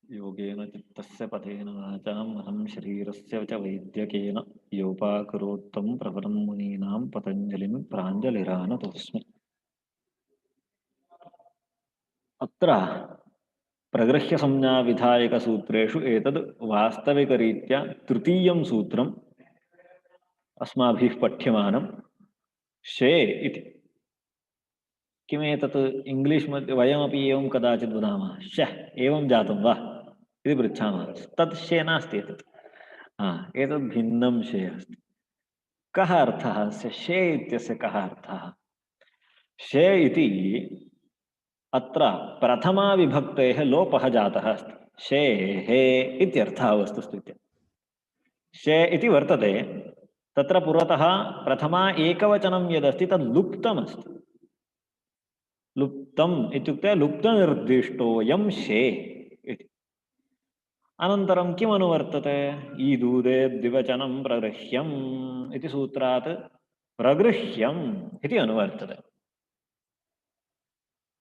योगेन चित्तस्य पथेन वाचाम् अहं शरीरस्य च वैद्यकेन योपाकरोत्तं प्रबलं मुनीनां पतञ्जलिं प्राञ्जलिरानतोऽस्मि। अत्र प्रगृह्यसंज्ञाविधायकसूत्रेषु एतद् वास्तविकरीत्या तृतीयं सूत्रम् अस्माभिः पठ्यमानं शे इति। किमेतत् इंग्लिश् मध्ये वयमपि एवं कदाचित् वदामः शः एवं जातं वा इति पृच्छामः। तत् शे नास्ति एतत्। एतद् भिन्नं शे अस्ति। कः अर्थः अस्य शे इत्यस्य कः अर्थः? शे इति अत्र प्रथमा विभक्तेः लोपः जातः अस्ति। शेः इत्यर्थः वस्तुस्थित्या। शे इति वर्तते, तत्र पुरतः प्रथमा एकवचनं यदस्ति तद् लुप्तमस्ति। लुप्तम् इत्युक्ते लुप्तनिर्दिष्टोऽयं शे इति। अनन्तरं किम् अनुवर्तते? ईदूदे द्विवचनं प्रगृह्यम् इति सूत्रात् प्रगृह्यम् इति अनुवर्तते।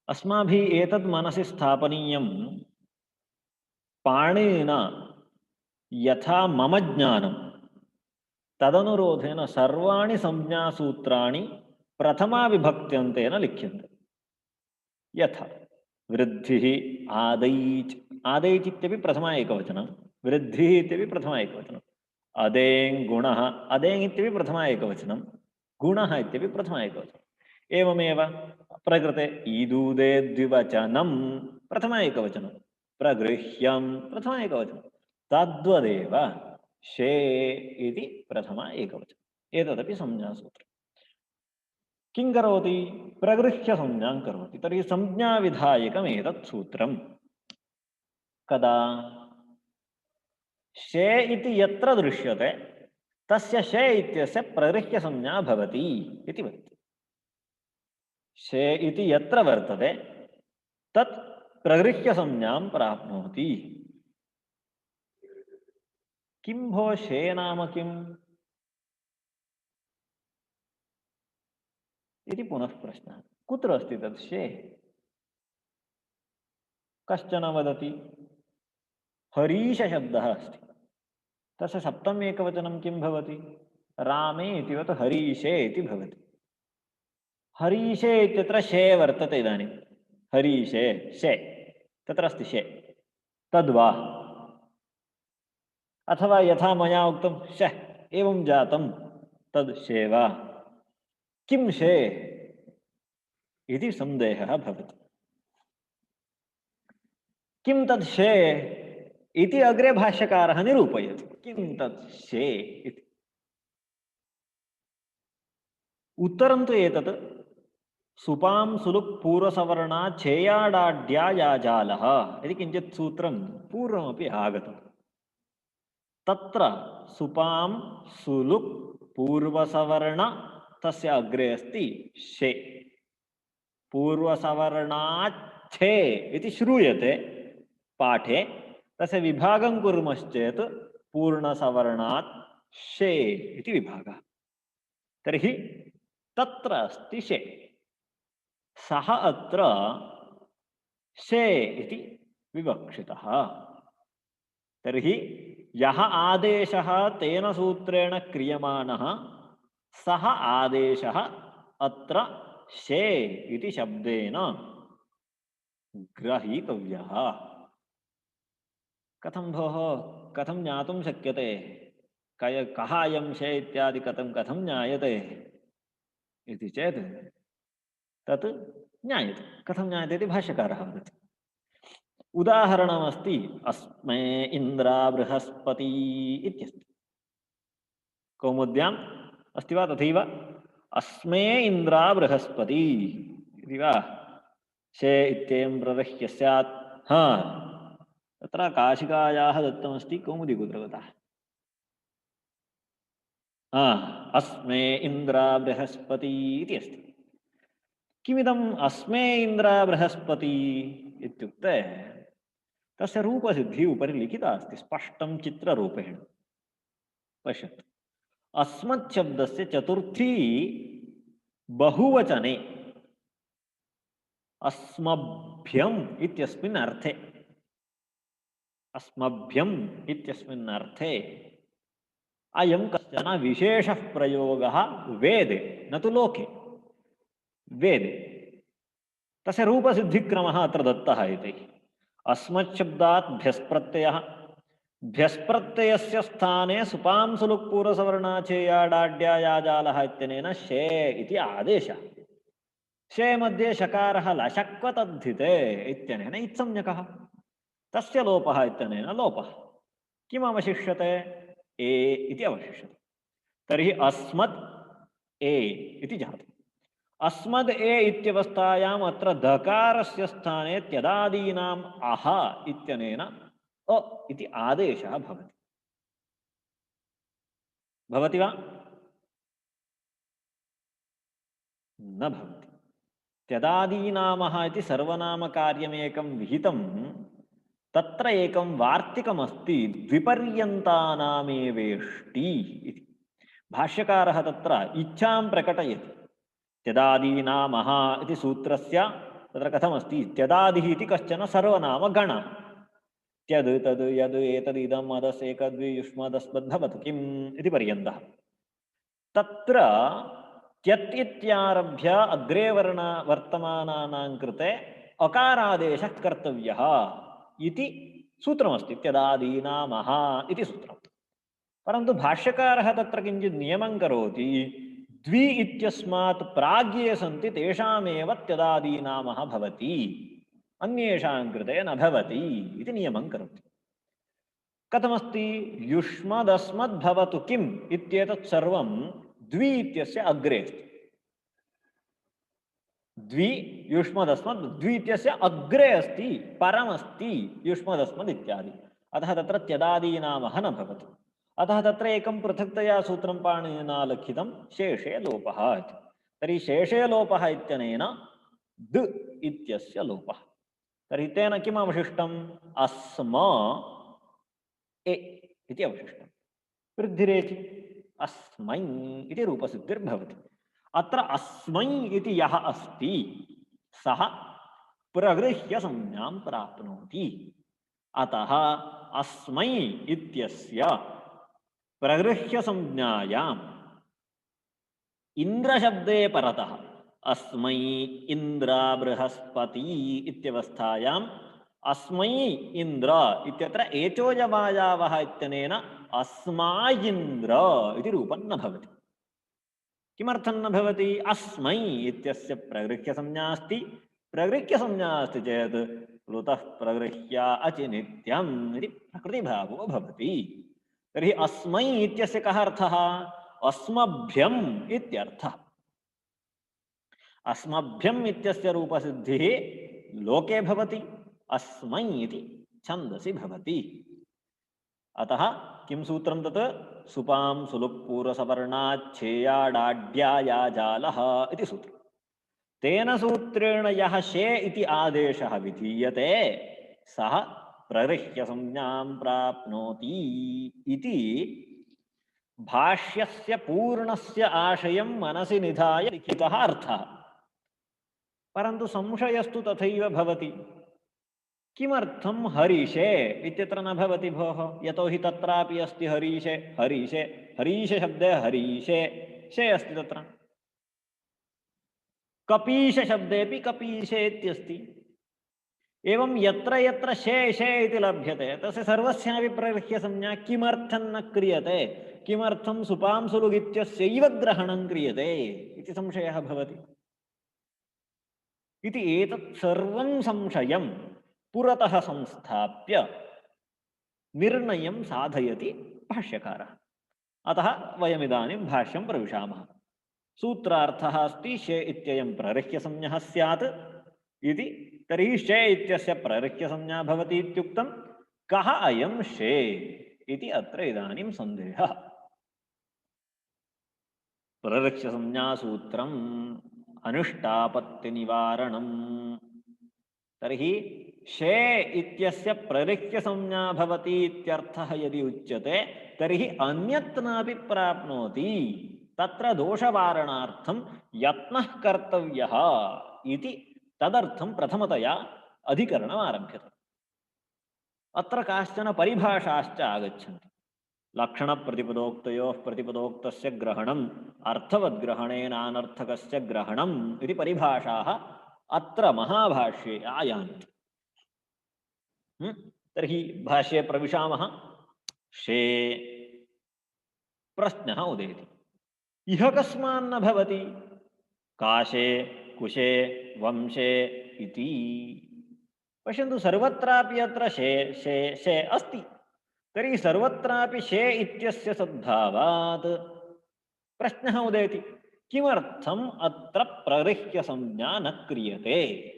अस्माभिः एतद् मनसि स्थापनीयं, पाणिनिना यथा मम ज्ञानं तदनुरोधेन सर्वाणि संज्ञासूत्राणि प्रथमा विभक्त्यन्तेन लिख्यन्ते। यथा वृद्धिः आदैच्, आदैच् इत्यपि प्रथमा एकवचनं, वृद्धिः इत्यपि प्रथमा एकवचनं, अदेङ् गुणः, अदेङ् इत्यपि प्रथमा एकवचनं, गुणः इत्यपि प्रथमा एकवचनं। एवमेव प्रकृते ईदूदे द्विवचनं प्रथमा एकवचनं, प्रगृह्यं प्रथमा एकवचनं, तद्वदेव शे इति प्रथमा एकवचनं। एतदपि संज्ञासूत्रम्। किं करोति? प्रगृह्य संज्ञां करोति। तर्हि संज्ञाविधायकम् एतत् सूत्रम्। कदा शे इति यत्र दृश्यते तस्य शे इत्यस्य प्रगृह्य संज्ञा भवति इति वदति। शे इति यत्र वर्तते तत् प्रगृह्य संज्ञां प्राप्नोति। किं भो शे नाम किम् इति पुनः प्रश्नः। कुत्र अस्ति तत् शे? कश्चन वदति हरीश शब्दः अस्ति, तस्य सप्तम एकवचनं किं भवति? रामे इतिवत् हरीशे इति भवति। हरीशे इत्यत्र शे वर्तते। इदानीं हरीशे शे तत्र अस्ति शे, तद्वा? अथवा यथा मया उक्तं शः एवं जातं तद् शे वा? किं शे इति सन्देहः भवति। किं तत् शे इति अग्रे भाष्यकारः निरूपयति। किं तत् शे इति। उत्तरं तु एतत् सुपां सुलुक् पूर्वसवर्णा छेयाडाड्या या जालः इति किञ्चित् सूत्रं पूर्वमपि आगतम्। तत्र सुपां सुलुक् पूर्वसवर्ण तस्य अग्रे अस्ति शे, पूर्वसवर्णाच्छे इति श्रूयते पाठे। तस्य विभागं कुर्मश्चेत् पूर्णसवर्णात् शे इति विभागः। तर्हि तत्र अस्ति शे। सः अत्र शे इति विवक्षितः। तर्हि यः आदेशः तेन सूत्रेण क्रियमाणः सः आदेशः अत्र शे इति शब्देन ग्रहीतव्यः। कथं भोः, कथं ज्ञातुं शक्यते? कः अयं शे इत्यादि कथं ज्ञायते इति चेत् तत् ज्ञायते। कथं ज्ञायते इति भाष्यकारः वदति। उदाहरणमस्ति अस्मै इन्द्रा बृहस्पति इत्यस्ति। कौमुद्याम् अस्ति वा तथैव? अस्मै इन्द्रा बृहस्पति इति वा? शे इत्येवं प्रगृह्य स्यात्। तत्र काशिकायाः दत्तमस्ति, कौमुदी कुत्र गतः? अस्मै इन्द्रा बृहस्पति इति अस्ति। किमिदम् अस्मै इन्द्रा बृहस्पति इत्युक्ते तस्य रूपसिद्धिः उपरि लिखिता अस्ति स्पष्टं चित्ररूपेण। पश्यतु, अस्मत् शब्दस्य चतुर्थी बहुवचने अस्मभ्यम् इत्यस्मिन् अर्थे। अस्मभ्यम इत्यस्मिन् अर्थे अयं कश्चन विशेषः प्रयोगः वेदे न तु लोके वेदे तस्य रूपसिद्धिक्रमः अत्र दत्तः इति अस्मत् शब्दात् भ्यस् प्रत्ययः भ्यस् प्रत्ययस्य स्थाने सुपां सुलुक् पूर्वसवर्णाचेयाडाड्यायाजालः इत्यनेन शे इति आदेशः शे मध्ये शकारः लशक्वतद्धिते इत्यनेन इत्संज्ञकः तस्य लोपः इत्यनेन लोपः किम् अवशिष्यते ए इति अवशिष्यते तर्हि अस्मत् ए इति जातम् अस्मद् ए इत्यवस्थायाम् अत्र दकारस्य स्थाने त्यदादीनाम् अह इत्यनेन अ इति आदेशः भवति भवति वा न भवति त्यदादीनामः इति सर्वनामकार्यमेकं विहितं तत्र एकं वार्तिकमस्ति द्विपर्यन्तानामेवेष्टि इति भाष्यकारः तत्र इच्छां प्रकटयति त्यदादीनामः इति सूत्रस्य तत्र कथमस्ति त्यदादिः इति कश्चन सर्वनामगणः त्यद् तद् यद् एतद् इदम् अदस् एकद्वि युष्मदस्मद् भवतु किम् इति पर्यन्तः तत्र त्यत् इत्यारभ्य अग्रे वर्तमानानां कृते अकारादेशः कर्तव्यः इति सूत्रमस्ति त्यदादीनामः इति सूत्रम् परन्तु भाष्यकारः तत्र किञ्चित् नियमं करोति द्वि इत्यस्मात् प्राग्ये सन्ति तेषामेव त्यदादीनामः भवति अन्येषां कृते न भवति इति नियमं करोति कथमस्ति युष्मदस्मद् भवतु किम् इत्येतत् सर्वं द्वि इत्यस्य अग्रे अस्ति द्वि युष्मदस्मद् द्वि इत्यस्य अग्रे अस्ति परमस्ति युष्मदस्मद् इत्यादि अतः तत्र त्यदादीनामः न भवति अतः तत्र एकं पृथक्तया सूत्रं पाणिनिना लिखितं शेषे लोपः इति तर्हि शेषे लोपः इत्यनेन द इत्यस्य लोपः तर्हि तेन किम् अवशिष्टम् अस्म ए इति अवशिष्टं वृद्धिरेचि अस्मै इति रूपसिद्धिर्भवति अत्र अस्मै इति यः अस्ति सः प्रगृह्य संज्ञां प्राप्नोति अतः अस्मै इत्यस्य प्रगृह्य संज्ञायाम् इंद्र शब्दे परतः अस्मै इंद्र बृहस्पति इत्यवस्थायाम् अस्मै इंद्र इत्यत्र एचोजवायावः इत्यनेन अस्मायिन्द्र इति रूपं न भवति किमर्थं न भवति अस्मै इत्यस्य प्रगृह्य संज्ञा अस्ति प्रगृह्य संज्ञा अस्ति चेत् प्लुतः प्रगृह्य अचि नित्यम् इति प्रकृतिभावो भवति तर्हि अस्मै इत्यस्य कः अर्थः अस्मभ्यम् इत्यर्थः अस्मभ्यम् इत्यस्य रूपसिद्धिः लोके भवति अस्मै इति छन्दसि भवति अतः किं सूत्रं तत् सुपां सुलुक् पूर्वसवर्णाच्छेयाडाड्यायाजालः इति सूत्रम् तेन सूत्रेण यः शे इति आदेशः विधीयते सः प्रगृह्य संज्ञां प्राप्नोति इति भाष्यस्य पूर्णस्य आशयं मनसि निधाय लिखितः अर्थः परन्तु संशयस्तु तथैव भवति किमर्थं हरीशे इत्यत्र न भवति भोः यतोहि तत्रापि अस्ति हरीशे हरीशे हरीशे शब्दे हरीशे शे अस्ति तत्र कपीश शब्देपि कपीशे इत्यस्ति एवं यत्र यत्र शे शे इति लभ्यते तस्य सर्वस्यापि प्रगृह्य संज्ञा किमर्थं न क्रियते किमर्थं सुपां सुलुग् इत्यस्यैव ग्रहणं क्रियते इति संशयः भवति इति एतत् सर्वं संशयं पुरतः संस्थाप्य निर्णयं साधयति भाष्यकारः अतः वयमिदानीं भाष्यं प्रविशामः सूत्रार्थः अस्ति शे इत्ययं प्रगृह्य संज्ञः स्यात् इति तर्हि शे इत्यस्य प्रगृह्य संज्ञा भवति इत्युक्तं कः अयं शे इति अत्र इदानीं सन्देहः प्रगृह्य संज्ञा सूत्रम् अनुष्ठापत्तिनिवारणम् तर्हि शे इत्यस्य प्रगृह्य संज्ञा भवति इत्यर्थः यदि उच्यते तर्हि अन्यत् नापि प्राप्नोति तत्र दोषवारणार्थं यत्नः कर्तव्यः इति तदर्थं प्रथमतया अधिकरणम् आरभ्यते अत्र काश्चन परिभाषाश्च आगच्छन्ति। लक्षणप्रतिपदोक्तयोः प्रतिपदोक्तस्य ग्रहणम् अर्थवद्ग्रहणेनानर्थकस्य ग्रहणम् इति परिभाषाः अत्र महाभाष्ये आयान्ति। तर्हि भाष्ये प्रविशामः। शे प्रश्नः उदेति, इह कस्मान्न भवति काशे कुशे वंशे इति। पश्यन्तु, सर्वत्रापि अत्र शे शे शे अस्ति। तर्हि सर्वत्रापि शे इत्यस्य सद्भावात् प्रश्नः उदेति, किमर्थम् अत्र प्रगृह्य संज्ञा न क्रियते।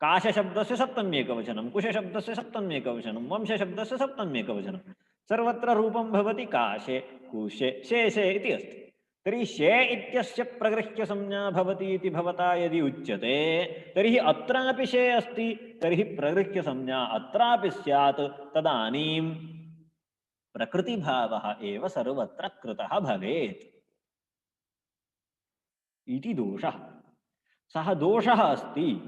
काशशब्दस्य सप्तम्येकवचनं, कुशशब्दस्य सप्तम्येकवचनं, वंशशब्दस्य सप्तम्येकवचनं, सर्वत्र रूपं भवति काशे कुशे शेषे इति अस्ति। तर्हि शे इत्यस्य प्रगृह्य संज्ञा भवति इति भवता यदि उच्यते, तर्हि अत्रापि शे अस्ति, तर्हि प्रगृह्य संज्ञा अत्रापि स्यात्। तदानीं प्रकृतिभावः एव सर्वत्र कृतः भवेत् इति दोषः। सः दोषः अस्ति,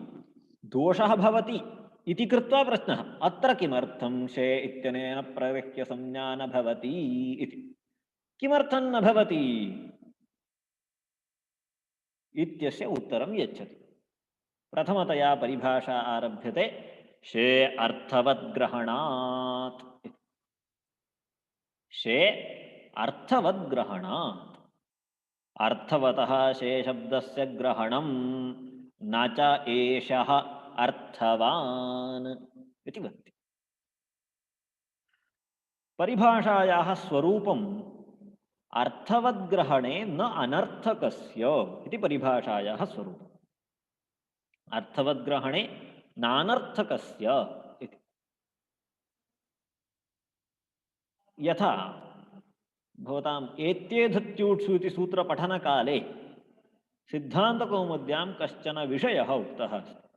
दोषः भवति इति कृत्वा प्रश्नः, अत्र किमर्थं शे इत्यनेन प्रगृह्य संज्ञा न भवति इति। किमर्थं न भवति इत्यस्य उत्तरं यच्छति। प्रथमतया परिभाषा आरभ्यते शे अर्थवद्ग्रहणात्। शे अर्थवद्ग्रहणात्, अर्थवतः शे शब्दस्य ग्रहणं न च एषः अर्थवान् इति वदति। परिभाषायाः स्वरूपम् अर्थवद्ग्रहणे न अनर्थकस्य इति परिभाषायाः स्वरूपम्। अर्थवद्ग्रहणे नानर्थकस्य इति। यथा भवताम् एत्येधत्यूत्सु इति सूत्रपठनकाले सिद्धान्तकौमुद्यां कश्चन विषयः उक्तः अस्ति।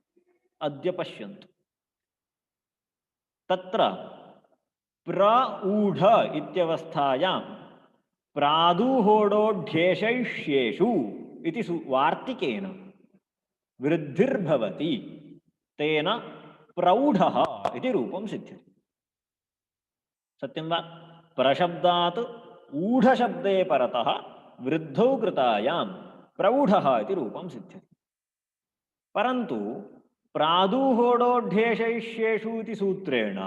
अद्य पश्यन्तु, तत्र प्रऊढ इत्यवस्थायां प्रादुहोडोढ्येषैष्येषु इति वार्तिकेन वृद्धिर्भवति, तेन प्रौढः इति रूपं सिद्ध्यति। सत्यं वा? प्रशब्दात् ऊढशब्दे परतः वृद्धौ कृतायां प्रौढः इति रूपं सिद्ध्यति। परन्तु प्रादुहोडोढ्येषैष्येषु इति सूत्रेण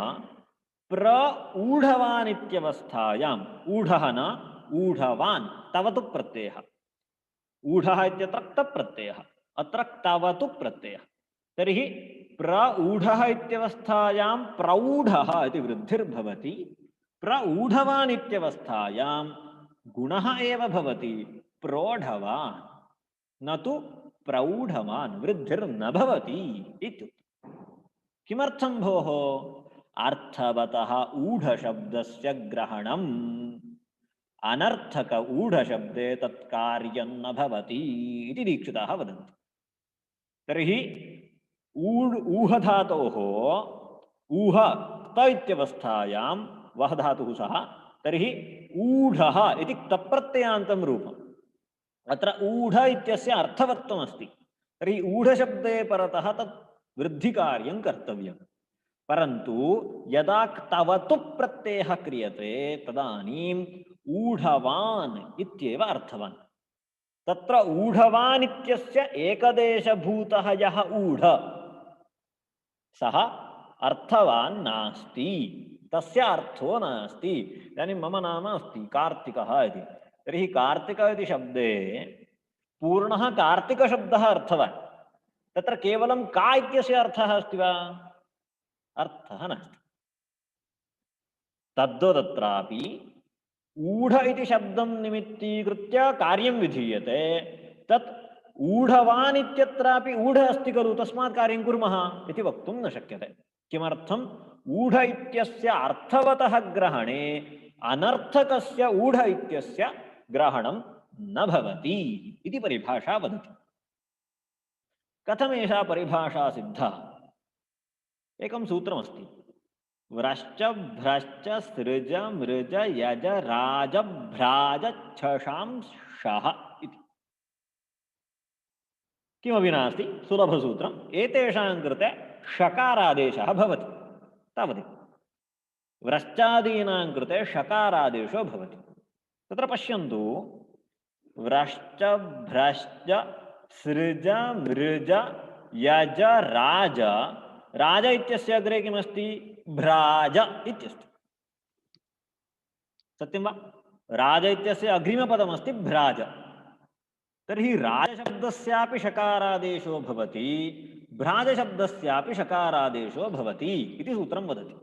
प्रऊढवान् इत्यवस्थायाम्, ऊढः न ऊढवान्, तवतु प्रत्ययः, ऊढः इत्यत्र क्तप् प्रत्ययः, अत्र क्तवतु प्रत्ययः। तर्हि प्रऊढः इत्यवस्थायां प्रौढः इति वृद्धिर्भवति, प्रऊढवान् इत्यवस्थायां गुणः एव भवति प्रोढवान्, न तु प्रौढवान्, वृद्धिर्न भवति इत्युक्तम्। किमर्थं भोः? अर्थवतः ऊढशब्दस्य ग्रहणम् अनर्थक ऊढशब्दे तत्कार्यं न भवति इति दीक्षिताः वदन्ति। तर्हि ऊह धातोः ऊह क्त इत्यवस्थायां वह धातुः सः, तर्हि ऊढः इति क्तप्रत्ययान्तं रूपम्। अत्र ऊढ इत्यस्य अर्थवत्वमस्ति, तर्हि ऊढशब्दे परतः तत् वृद्धिकार्यं कर्तव्यम्। परन्तु यदा क्तवतु प्रत्ययः क्रियते तदानीम् ऊढवान् इत्येव अर्थवान्। तत्र ऊढवान् इत्यस्य एकदेशभूतः यः ऊढ, सः अर्थवान् नास्ति, तस्य अर्थो नास्ति। इदानीं मम नाम अस्ति कार्तिकः इति, तर्हि कार्तिक इति शब्दे पूर्णः कार्तिकशब्दः अर्थवान्। तत्र केवलं का इत्यस्य अर्थः अस्ति वा? अर्थः नास्ति। तद्वदत्रापि ऊढ इति शब्दं निमित्तीकृत्य कार्यं विधीयते। तत् ऊढवान् इत्यत्रापि ऊढ अस्ति खलु, तस्मात् कार्यं कुर्मः इति वक्तुं न शक्यते। किमर्थम्? ऊढ इत्यस्य अर्थवतः ग्रहणे अनर्थकस्य ऊढ इत्यस्य ग्रहणं न भवति इति परिभाषा वदति। कथमेषा परिभाषा सिद्धा? एकं सूत्रमस्ति, व्रश्च भ्रश्च सृज मृज यज राज भ्राज छशां शः इति। किमपि नास्ति, सुलभसूत्रम्। एतेषां कृते षकारादेशः भवति। तावदेव। व्रश्चादीनां कृते षकारादेशो भवति। तत्र पश्यन्तु, व्रश्च भ्रश्च सृज मृज यज राज, राज इत्यस्य अग्रे किमस्ति? भ्राज इत्यस्ति। सत्यं वा? राज इत्यस्य अग्रिमपदमस्ति भ्राज। तर्हि राजशब्दस्यापि षकारादेशो भवति, भ्राजशब्दस्यापि षकारादेशो भवति इति सूत्रं वदति।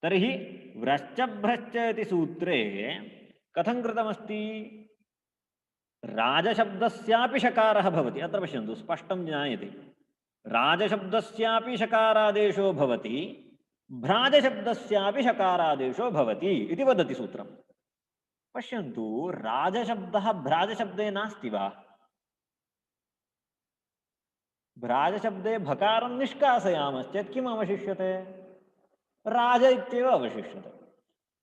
तर्हि व्रश्च भ्रश्च इति सूत्रे कथं कृतमस्ति? राजशब्दस्यापि षकारः भवति। अत्र पश्यन्तु, स्पष्टं ज्ञायते। राजशब्दस्यापि षकारादेशो भवति, भ्राजशब्दस्यापि षकारादेशो भवति इति वदति सूत्रम्। पश्यन्तु, राजशब्दः भ्राजशब्दे नास्ति वा? भ्राजशब्दे भकारं निष्कासयामश्चेत् किम् अवशिष्यते? राज इत्येव अवशिष्यते।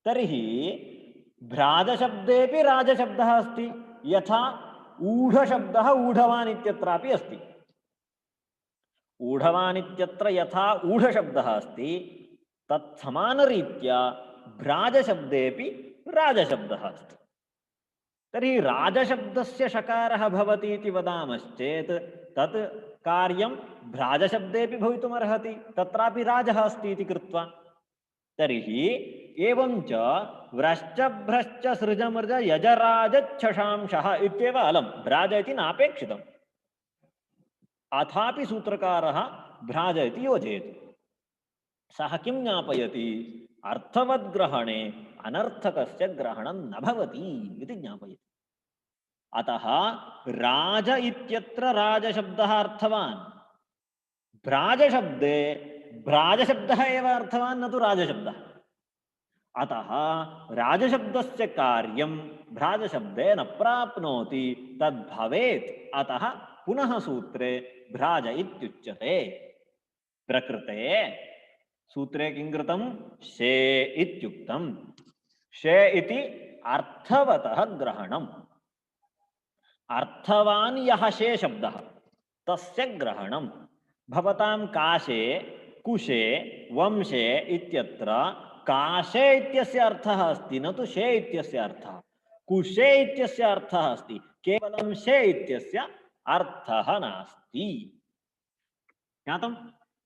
तर्हि भ्राजशब्देपि राजशब्दः अस्ति, यथा ऊढशब्दः ऊढवान् इत्यत्रापि अस्ति। ऊढवान् इत्यत्र यथा ऊढशब्दः अस्ति, तत्समानरीत्या भ्राजशब्देपि राजशब्दः अस्ति। तर्हि राजशब्दस्य षकारः भवति इति वदामश्चेत् तत् कार्यं भ्राजशब्देपि भवितुमर्हति, तत्रापि राजः अस्ति इति कृत्वा। तर्हि एवं च व्रश्च भ्रश्च सृजमृज यजराजच्छशांशः इत्येव अलं, भ्राज इति नापेक्षितम्। अथापि सूत्रकारः भ्राज इति योजयति। सः किं ज्ञापयति? अर्थवद्ग्रहणे अनर्थकस्य ग्रहणं न भवति इति ज्ञापयति। अतः राज इत्यत्र राजशब्दः अर्थवान्, भ्राजशब्दे भ्राजशब्दः एव अर्थवान्, न तु राजशब्दः। अतः राजशब्दस्य कार्यं भ्राजशब्दे न प्राप्नोति, तद्भवेत्। अतः पुनः सूत्रे भ्राज इत्युच्यते। प्रकृते सूत्रे किं कृतं? शे इत्युक्तं। शे इति अर्थवतः ग्रहणम्। अर्थवान् यः शे शब्दः तस्य ग्रहणं। भवतां काशे, कुशे, वंशे इत्यत्र काशे इत्यस्य अर्थः अस्ति, न तु शे इत्यस्य अर्थः। कुशे इत्यस्य अर्थः अस्ति, केवलं शे इत्यस्य अर्थः नास्ति। ज्ञातम्?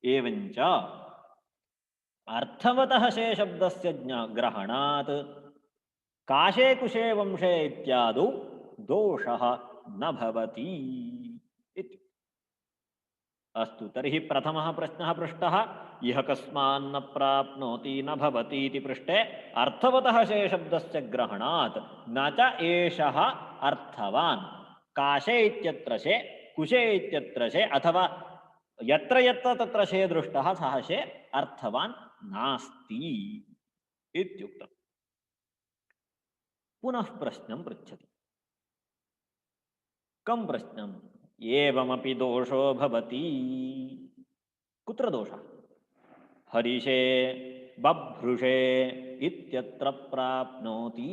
एवञ्च अर्थवतः शे शब्दस्य ग्रहणात् काशे कुशे वंशे इत्यादौ दोषः न भवति इति। अस्तु, तर्हि प्रथमः प्रश्नः पृष्टः, इह कस्मान्न प्राप्नोति न भवति इति पृष्टे अर्थवतः शे शब्दस्य ग्रहणात् न च एषः अर्थवान्। काशे इत्यत्र शे, कुशे इत्यत्र शे, अथवा यत्र यत्र तत्र शे दृष्टः सः शे अर्थवान् नास्ति इत्युक्तम्। पुनः प्रश्नं पृच्छति। कं प्रश्नम्? एवमपि दोषो भवति। कुत्र दोषः? हरिषे बभ्रुषे इत्यत्र प्राप्नोति।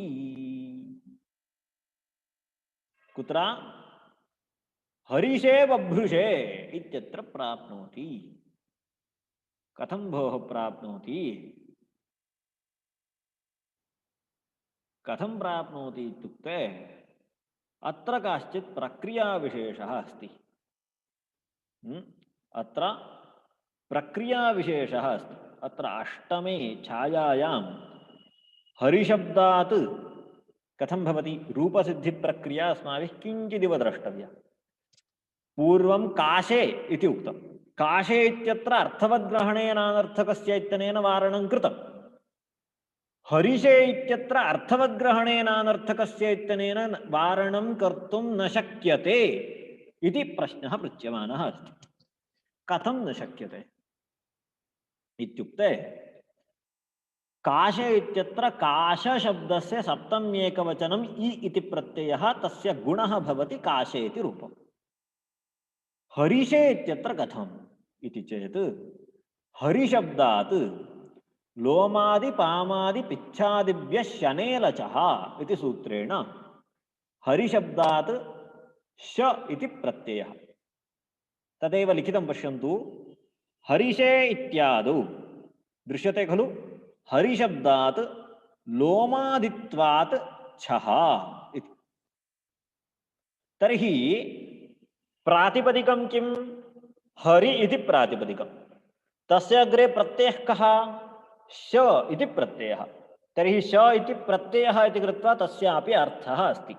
कुत्र? हरिषे बभ्रुषे इत्यत्र प्राप्नोति। कथं भोः प्राप्नोति? कथं प्राप्नोति इत्युक्ते अत्र काश्चित् प्रक्रियाविशेषः अस्ति। अत्र प्रक्रियाविशेषः अस्ति। अत्र अष्टमे छायायां हरिशब्दात् कथं भवति रूपसिद्धिप्रक्रिया अस्माभिः किञ्चिदिव द्रष्टव्या। पूर्वं काशे इति उक्तं। काशे इत्यत्र अर्थवद्ग्रहणेन अनर्थकस्य इत्यनेन वारणं कृतं। हरिषे इत्यत्र अर्थवद्ग्रहणेन अनर्थकस्य इत्यनेन वारणं कर्तुं न शक्यते इति प्रश्नः पृच्छ्यमानः अस्ति। कथं न शक्यते इत्युक्ते काशे इत्यत्र काश शब्दस्य सप्तम्येकवचनम् इ इति प्रत्ययः, तस्य गुणः भवति काशे इति रूपम्। हरिषे इत्यत्र कथम् इति चेत् हरिशब्दात् लोमादि पामादि पिच्छादिभ्यः शनेलचः इति सूत्रेण हरिशब्दात् श इति प्रत्ययः। तदेव लिखितं पश्यन्तु। हरिषे इत्यादौ दृश्यते खलु हरिशब्दात् लोमादित्वात् छः इति। तर्हि प्रातिपदिकं किं? हरि इति प्रातिपदिकं। तस्य अग्रे प्रत्ययः कः? श इति प्रत्ययः। तर्हि श इति प्रत्ययः इति कृत्वा तस्यापि अर्थः अस्ति।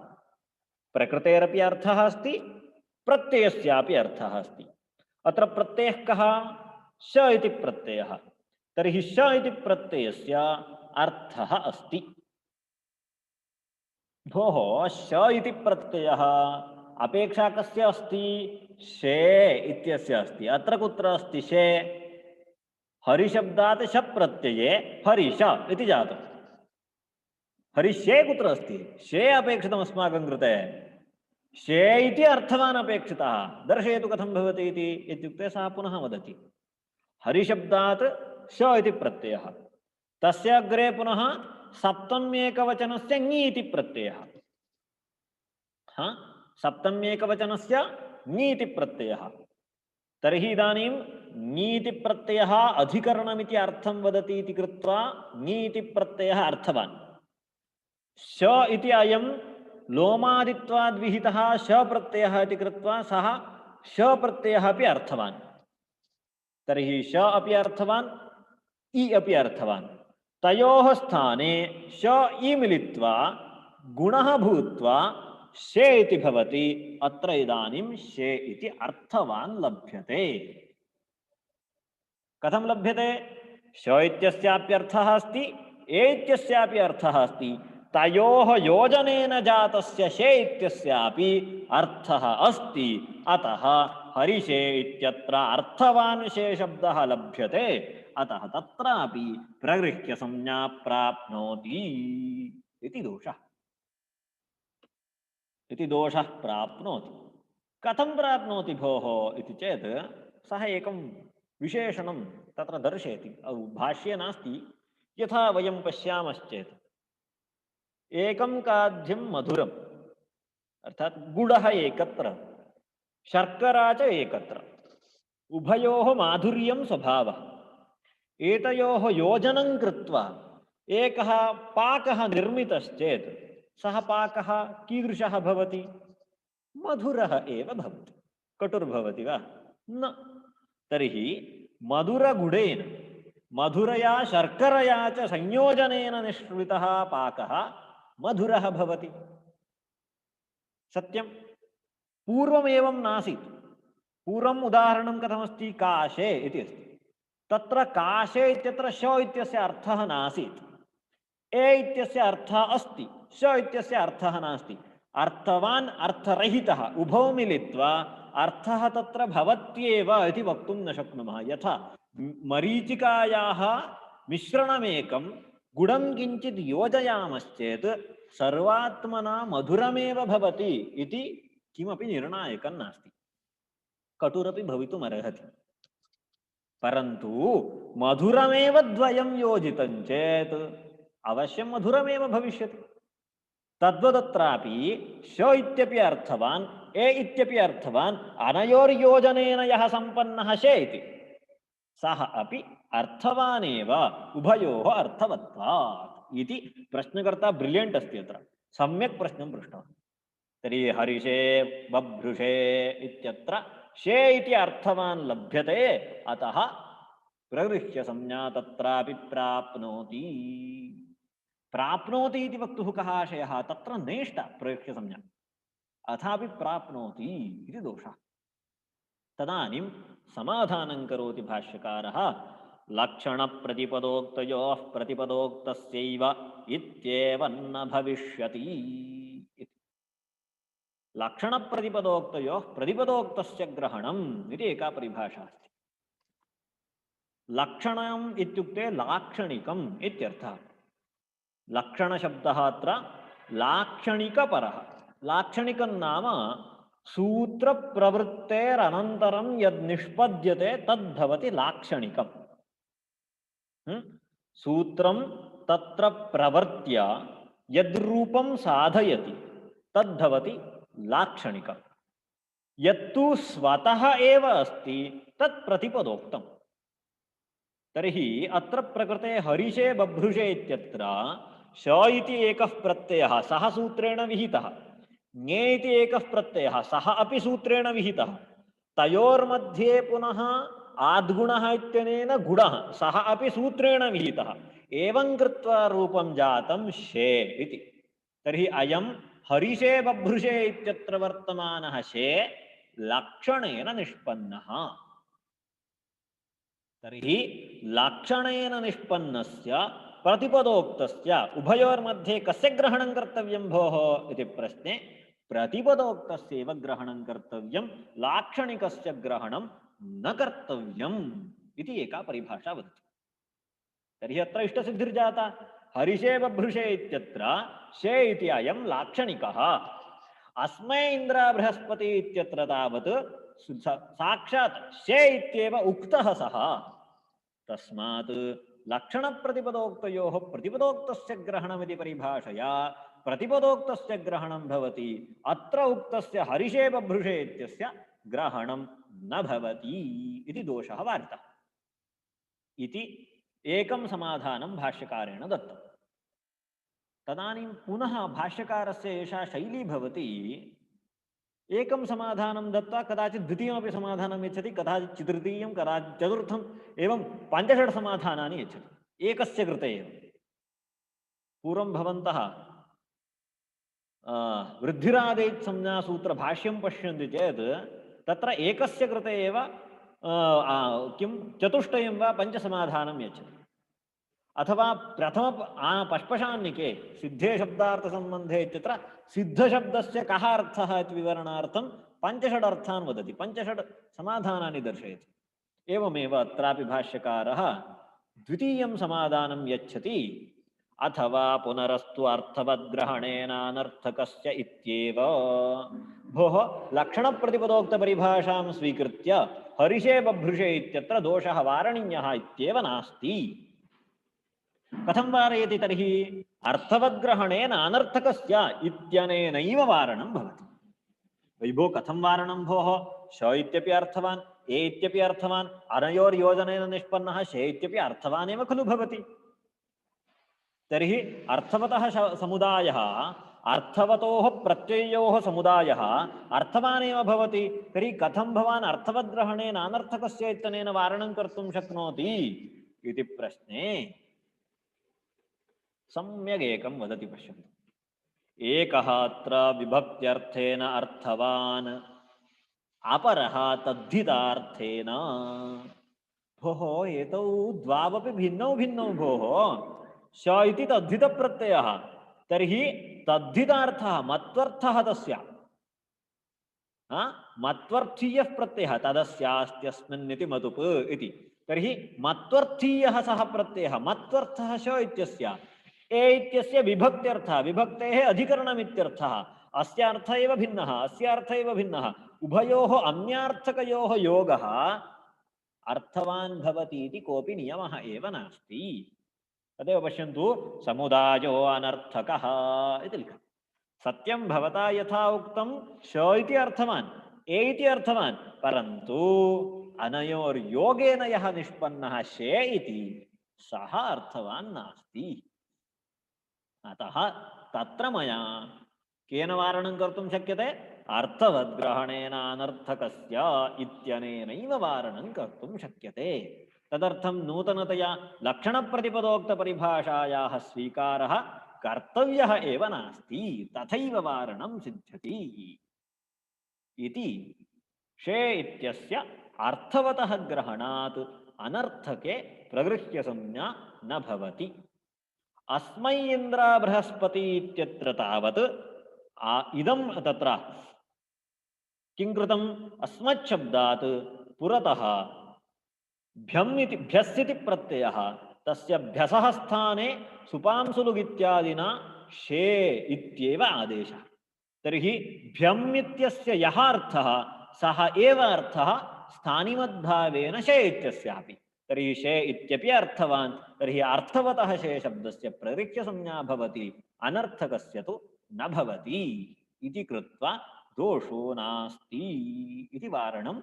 प्रकृतेरपि अर्थः अस्ति, प्रत्ययस्यापि अर्थः अस्ति। अत्र प्रत्ययः कः? श इति प्रत्ययः। तर्हि श इति प्रत्ययस्य अर्थः अस्ति। भोः श इति प्रत्ययः अपेक्षा कस्य अस्ति? शे इत्यस्य अस्ति। अत्र कुत्र अस्ति शे? हरिशब्दात् शप् प्रत्यये हरिष इति जातम्। हरिशे कुत्र अस्ति? शे अपेक्षितम् अस्माकं कृते। शे इति अर्थवान् अपेक्षितः। दर्शयतु कथं भवति इति। इत्युक्ते सः पुनः वदति हरिशब्दात् श इति प्रत्ययः, तस्य अग्रे पुनः सप्तम्येकवचनस्य ङि इति प्रत्ययः। सप्तम्येकवचनस्य ङि इति प्रत्ययः। तर्हि इदानीं ङि इति प्रत्ययः अधिकरणमिति अर्थं वदति इति कृत्वा ङि इति प्रत्ययः अर्थवान्। श इति अयं लोमादित्वाद् विहितः श प्रत्ययः इति कृत्वा सः श प्रत्ययः अपि अर्थवान्। तर्हि श अपि अर्थवान्, इ अपि अर्थवान्। तयोः स्थाने श इ मिलित्वा गुणः भूत्वा शे इति भवति। अत्र इदानीं शे इति अर्थवान् लभ्यते। कथं लभ्यते? श इत्यस्याप्यर्थः अस्ति, ए इत्यस्यापि अर्थः अस्ति। तयोः योजनेन जातस्य शे इत्यस्यापि अर्थः अस्ति। अतः हरिशे इत्यत्र अर्थवान् शे शब्दः लभ्यते। अतः तत्रापि प्रगृह्य संज्ञा प्राप्नोति इति दोषः। इति दोषः प्राप्नोति। कथं प्राप्नोति भोः इति चेत् सः एकं विशेषणं तत्र दर्शयति। भाष्ये नास्ति। यथा वयं पश्यामश्चेत् एकं खाद्यं मधुरम्, अर्थात् गुडः एकत्र, शर्करा च एकत्र, उभयोः माधुर्यं स्वभावः। एतयोः योजनं कृत्वा एकः पाकः निर्मितश्चेत् सः पाकः कीदृशः भवति? मधुरः एव भवति। कटुर्भवति वा? न। तर्हि मधुरगुडेन मधुरया शर्करया च संयोजनेन निष्कृतः पाकः मधुरः भवति। सत्यं। पूर्वमेवं नासीत्। पूर्वम् उदाहरणं कथमस्ति? काशे इति अस्ति। तत्र काशे इत्यत्र श इत्यस्य अर्थः नासीत्, ए इत्यस्य अर्थः अस्ति, श इत्यस्य अर्थः नास्ति। अर्थवान् अर्थरहितः उभौ मिलित्वा अर्थः तत्र भवत्येव इति वक्तुं न शक्नुमः। यथा मरीचिकायाः मिश्रणमेकं गुडं किञ्चित् योजयामश्चेत् सर्वात्मना मधुरमेव भवति इति किमपि निर्णायकं नास्ति। कटुरपि भवितुमर्हति, परन्तु मधुरमेव द्वयं योजितं चेत् अवश्यं मधुरमेव भविष्यति। तद्वदत्रापि श इत्यपि अर्थवान्, ए इत्यपि अर्थवान्, अनयोर्योजनेन यः सम्पन्नः शे इति सः अपि अर्थवानेव, उभयोः अर्थवत्वात् इति प्रश्नकर्ता ब्रिलियण्ट् अस्ति। अत्र सम्यक् प्रश्नं पृष्टवान्। तर्हि हरिषे बभ्रुषे इत्यत्र शे इति अर्थवान् लभ्यते। अतः प्रगृह्य संज्ञा तत्रापि प्राप्नोति। प्राप्नोति इति वक्तुः कः आशयः? तत्र नेष्ट प्रगृह्य संज्ञा, अथापि प्राप्नोति इति दोषः। तदानीं समाधानं करोति भाष्यकारः। लक्षणप्रतिपदोक्तयोः प्रतिपदोक्तस्यैव इत्येवन्न भविष्यति। लक्षणप्रतिपदोक्तयोः प्रतिपदोक्तस्य ग्रहणम् इति एका परिभाषा अस्ति। लक्षणम् इत्युक्ते लाक्षणिकम् इत्यर्थः। लक्षणशब्दः अत्र लाक्षणिकपरः। लाक्षणिकं नाम सूत्रप्रवृत्तेरनन्तरं यद् निष्पद्यते तद्भवति लाक्षणिकम्। सूत्रं तत्र प्रवर्त्य यद्रूपं साधयति तद्भवति लाक्षणिकम्। यत्तु स्वतः एव अस्ति तत् प्रतिपदोक्तम्। तर्हि अत्र प्रकृते हरिषे बभ्रुषे इत्यत्र श इति एकः प्रत्ययः सः सूत्रेण विहितः, ङे इति एकः प्रत्ययः सः अपि सूत्रेण विहितः, तयोर्मध्ये पुनः आद्गुणः इत्यनेन गुणः सः अपि सूत्रेण विहितः, एवं कृत्वा रूपं जातं शे इति। तर्हि अयं हरिषे बभ्रुषे इत्यत्र वर्तमानः शे लक्षणेन निष्पन्नः। तर्हि लक्षणेन निष्पन्नस्य प्रतिपदोक्तस्य उभयोर्मध्ये कस्य ग्रहणं कर्तव्यं भोः इति प्रश्ने प्रतिपदोक्तस्यैव ग्रहणं कर्तव्यं, लाक्षणिकस्य ग्रहणं न कर्तव्यम् इति एका परिभाषा वदति। तर्हि अत्र इष्टसिद्धिर्जाता। हरिषे बभ्रुषे इत्यत्र शे इति अयं लाक्षणिकः। अस्मै इन्द्र बृहस्पति इत्यत्र तावत् साक्षात् शे इत्येव उक्तः सः। तस्मात् लक्षणप्रतिपदोक्तयोः प्रतिपदोक्तस्य ग्रहणमिति परिभाषया प्रतिपदोक्तस्य ग्रहणं भवति, अत्र उक्तस्य हरिषे बभ्रुषे इत्यस्य ग्रहणं न भवति इति दोषः वारितः इति एकं समाधानं भाष्यकारेण दत्तं। तदानीं पुनः भाष्यकारस्य एषा शैली भवति, एकं समाधानं दत्वा कदाचित् द्वितीयमपि समाधानं यच्छति, कदाचित् तृतीयं, कदाचित् चतुर्थम्, एवं पञ्चषड् समाधानानि यच्छति एकस्य कृते एव। पूर्वं भवन्तः वृद्धिरादेत् संज्ञासूत्रभाष्यं पश्यन्ति चेत् तत्र एकस्य कृते एव किं चतुष्टयं वा पञ्चसमाधानं यच्छति। अथवा प्रथम पष्पशान्निके सिद्धे शब्दार्थसम्बन्धे इत्यत्र सिद्धशब्दस्य कः अर्थः इति विवरणार्थं पञ्चषड् अर्थान् वदति, पञ्चषड् समाधानानि दर्शयति। एवमेव अत्रापि भाष्यकारः द्वितीयं समाधानं यच्छति, अथवा पुनरस्तु अर्थवद्ग्रहणेनानर्थकस्य इत्येव। भोः लक्षणप्रतिपदोक्तपरिभाषां स्वीकृत्य हरिषे बभ्रुषे इत्यत्र दोषः वारणीयः इत्येव नास्ति। कथं वारयति तर्हि? अर्थवद्ग्रहणेन अनर्थकस्य इत्यनेनैव वारणं भवति। वैभो कथं वारणं भोः? श इत्यपि अर्थवान्, ए इत्यपि अर्थवान्, अनयोर्योजनेन निष्पन्नः शे इत्यपि अर्थवान् एव खलु भवति। तर्हि अर्थवतः समुदायः, अर्थवतोः प्रत्ययोः समुदायः अर्थवान् एव भवति। तर्हि कथं भवान् अर्थवद्ग्रहणेन अनर्थकस्य इत्यनेन वारणं कर्तुं शक्नोति इति प्रश्ने सम्यगेकं वदति, पश्यन्तु। एकः अत्र विभक्त्यर्थेन अर्थवान्, अपरः तद्धितार्थेन। भोः एतौ द्वावपि भिन्नौ भिन्नौ भोः। श इति तद्धितप्रत्ययः, तर्हि तद्धितार्थः मत्वर्थः तस्य मत्वर्थीयः प्रत्ययः तदस्यास्त्यस्मिन्निति मतुप् इति। तर्हि मत्वर्थीयः सः प्रत्ययः, मत्वर्थः श इत्यस्य, ए इत्यस्य विभक्त्यर्थः, विभक्तेः अधिकरणमित्यर्थः। अस्य अर्थः एव भिन्नः, अस्य अर्थः एव भिन्नः, उभयोः अन्यार्थकयोः योगः अर्थवान् भवति इति कोऽपि नियमः एव नास्ति। तदेव पश्यन्तु, समुदायो अनर्थकः इति लिखति। सत्यं भवता यथा उक्तं श इति अर्थवान्, ए इति अर्थवान्, परन्तु अनयोर्योगेन यः निष्पन्नः शे इति सः अर्थवान् नास्ति। अतः तत्र मया केन वारणं कर्तुं शक्यते? अर्थवद्ग्रहणेन अनर्थकस्य इत्यनेनैव वारणं कर्तुं शक्यते। तदर्थं नूतनतया लक्षणप्रतिपदोक्तपरिभाषायाः स्वीकारः कर्तव्यः एव नास्ति, तथैव वारणं सिद्ध्यति इति। शे इत्यस्य अर्थवतः ग्रहणात् अनर्थके प्रगृह्यसंज्ञा न भवति। अस्मै इन्द्र बृहस्पति इत्यत्र तावत् इदं तत्र किं कृतम्? अस्मत् शब्दात् पुरतः भ्यम् इति भ्यस्सिति प्रत्ययः, तस्य भ्यसः स्थाने सुपांसुलुग् इत्यादिना शे इत्येव आदेशः। तर्हि भ्यम् इत्यस्य यः अर्थः सः एव अर्थः स्थानिमद्भावेन शे इत्यस्यापि। तर्हि शे इत्यपि अर्थवान्, तर्हि अर्थवतः शे शब्दस्य प्रगृह्यसंज्ञा भवति, अनर्थकस्य तु न भवति इति कृत्वा दोषो नास्ति इति वारणम्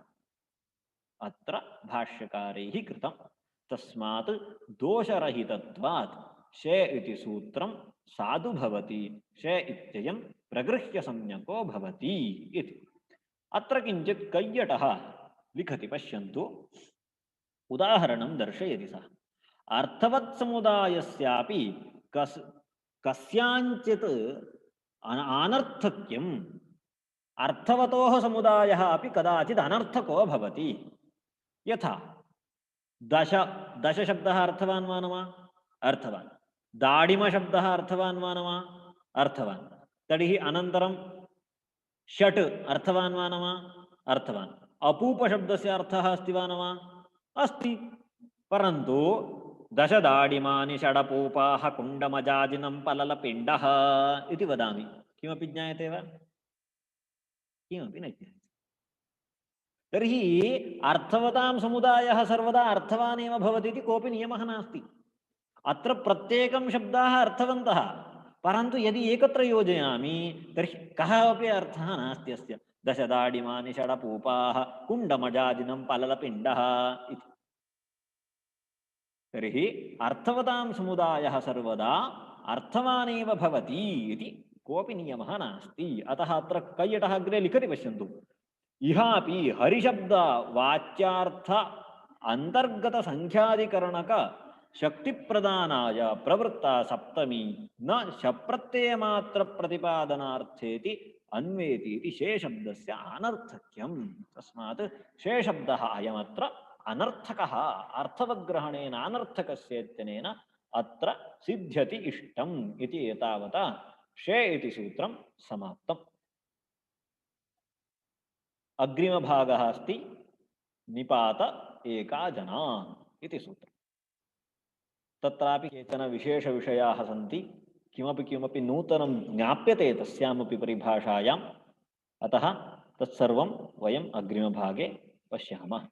अत्र भाष्यकारैः कृतम्। तस्मात् दोषरहितत्वात् शे इति सूत्रं साधु भवति शे इत्ययं प्रगृह्य संज्ञको भवति इति। अत्र किञ्चित् कैयटः लिखति पश्यन्तु। उदाहरणं दर्शयति सः। अर्थवत्समुदायस्यापि कस्याञ्चित् अनर्थक्यम् अर्थवतोः समुदायः अपि कदाचित् अनर्थको भवति। यथा दश शब्दः अर्थवान् वा न वा? अर्थवान्। दाडिम शब्दः अर्थवान् वा न वा? अर्थवान्। तर्हि अनन्तरं षट् अर्थवान् वा न वा? अर्थवान्। अपूप शब्दस्य अर्थः अस्ति वा न वा? अस्ति। परन्तु दश दाडिमानि षडपूपाः कुण्डमजाजिनं पललपिण्डः इति वदामि, किमपि ज्ञायते वा? किमपि न ज्ञायते। तर्हि अर्थवतां समुदायः सर्वदा अर्थवान् एव भवति इति कोऽपि नियमः नास्ति। अत्र प्रत्येकं शब्दाः अर्थवन्तः, परन्तु यदि एकत्र योजयामि तर्हि कः अपि अर्थः नास्ति अस्य। दश दाडिमानि षडपूपाः कुण्डमजाजिनं पललपिण्डः इति। तर्हि अर्थवतां समुदायः सर्वदा अर्थवान् एव भवति इति कोऽपि नियमः नास्ति। अतः अत्र कैयटः अग्रे लिखति पश्यन्तु। इहापि हरिशब्द वाच्यार्थ अंतर्गत संख्याधिकरणक शक्तिप्रदानाय प्रवृत्ता सप्तमी न शप्रत्यय मात्र प्रतिपादनार्थेति अन्वेति इति शेषब्दस्य अनर्थक्यम्। तस्मात् शेषब्दः अयमत्र अनर्थकः अर्थवद्ग्रहणेन अनर्थकस्येत्यनेन अत्र सिद्ध्यति इष्टम् इति एतावता शे इति सूत्रं समाप्तम्। अग्रिमभागः अस्ति निपात एका जना इति सूत्रम्। तत्रापि केचन विशेषविषयाः सन्ति, किमपि नूतनं ज्ञाप्यते तस्यामपि परिभाषायाम्। अतः तत्सर्वं वयम् अग्रिमभागे पश्यामः।